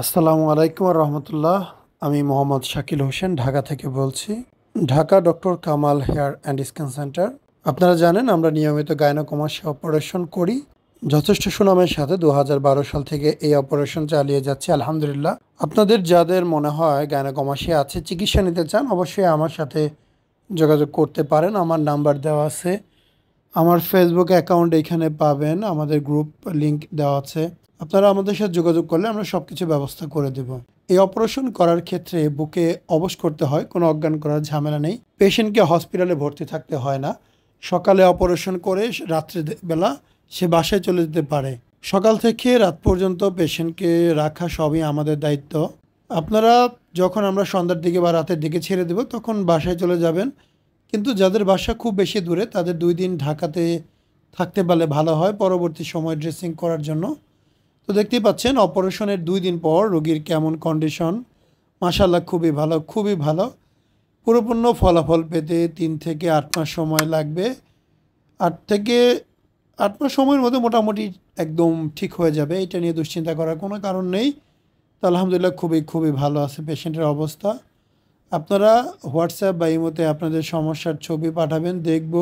আসসালামু আলাইকুম রহমতুল্লাহ। আমি মোহাম্মদ শাকিল হোসেন ঢাকা থেকে বলছি। Dhaka doctor Kamal hair and skin centre. আপনারা জানেন আমরা নিয়মিত গাইনোকমাসিয়া অপারেশন করি। যথেষ্ট সুনামের সাথে 2012 সাল থেকে এই অপারেশন চালিয়ে যাচ্ছি আলহামদুলিল্লাহ। আপনাদের যাদের মনে হয় গাইনোকমাসিয়া আছে, চিকিৎসা নিতে চান, অবশ্যই আমার সাথে যোগাযোগ করতে পারেন। আমার নাম্বার দেওয়া আছে, আমার ফেসবুক অ্যাকাউন্ট এখানে পাবেন, আমাদের গ্রুপ লিংক দেওয়া আছে। আপনারা আমাদের সাথে যোগাযোগ করলে আমরা সব কিছু ব্যবস্থা করে দেব। এই অপারেশন করার ক্ষেত্রে বুকে অবশ করতে হয়, কোনো অজ্ঞান করার ঝামেলা নেই। পেশেন্টকে হসপিটালে ভর্তি থাকতে হয় না। সকালে অপারেশন করে রাত্রে বেলা সে বাসায় চলে যেতে পারে। সকাল থেকে রাত পর্যন্ত পেশেন্টকে রাখা সবই আমাদের দায়িত্ব। আপনারা যখন আমরা সন্ধ্যার দিকে বা রাতের দিকে ছেড়ে দেব তখন বাসায় চলে যাবেন। কিন্তু যাদের বাসা খুব বেশি দূরে তাদের 2 দিন ঢাকাতে থাকতে পারলে ভালো হয় পরবর্তী সময় ড্রেসিং করার জন্য। তো দেখতেই পাচ্ছেন অপারেশনের 2 দিন পর রোগীর কেমন কন্ডিশন। মাশাআল্লাহ খুবই ভালো, খুবই ভালো। পুরোপূর্ণ ফলাফল পেতে 3 থেকে 8 মাস সময় লাগবে। 8 থেকে 8 মাস সময়ের মধ্যে মোটামুটি একদম ঠিক হয়ে যাবে। এটা নিয়ে দুশ্চিন্তা করার কোনো কারণ নেই। তো আলহামদুলিল্লাহ খুবই ভালো আছে পেশেন্টের অবস্থা। আপনারা হোয়াটসঅ্যাপ বা ইমোতে আপনাদের সমস্যার ছবি পাঠাবেন, দেখব,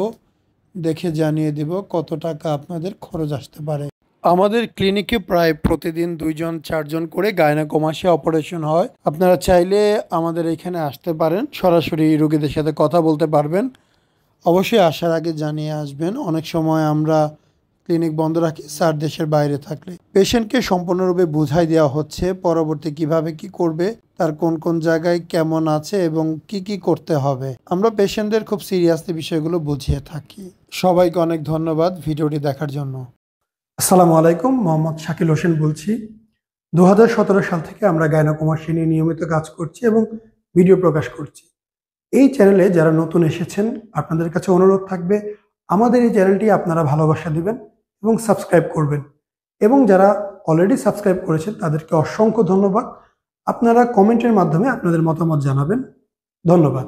দেখে জানিয়ে দেব কত টাকা আপনাদের খরচ আসতে পারে। আমাদের ক্লিনিকে প্রায় প্রতিদিন 2-4 জন করে গাইনোকমাসিয়া অপারেশন হয়। আপনারা চাইলে আমাদের এখানে আসতে পারেন, সরাসরি রোগীদের সাথে কথা বলতে পারবেন। অবশ্যই আসার আগে জানিয়ে আসবেন। অনেক সময় আমরা ক্লিনিক বন্ধ রাখি স্যার দেশের বাইরে থাকলে। পেশেন্টকে সম্পূর্ণরূপে বুঝাই দেওয়া হচ্ছে পরবর্তী কিভাবে কি করবে, তার কোন জায়গায় কেমন আছে এবং কি করতে হবে। আমরা পেশেন্টদের খুব সিরিয়াসলি বিষয়গুলো বুঝিয়ে থাকি। সবাইকে অনেক ধন্যবাদ ভিডিওটি দেখার জন্য। আসসালামু আলাইকুম, মোহাম্মদ শাকিল হোসেন বলছি। 2017 সাল থেকে আমরা গাইনোকমাসিয়া নিয়ে নিয়মিত কাজ করছি এবং ভিডিও প্রকাশ করছি। এই চ্যানেলে যারা নতুন এসেছেন আপনাদের কাছে অনুরোধ থাকবে আমাদের এই চ্যানেলটি আপনারা ভালোবাসা দিবেন এবং সাবস্ক্রাইব করবেন। এবং যারা অলরেডি সাবস্ক্রাইব করেছেন তাদেরকে অসংখ্য ধন্যবাদ। আপনারা কমেন্টের মাধ্যমে আপনাদের মতামত জানাবেন। ধন্যবাদ।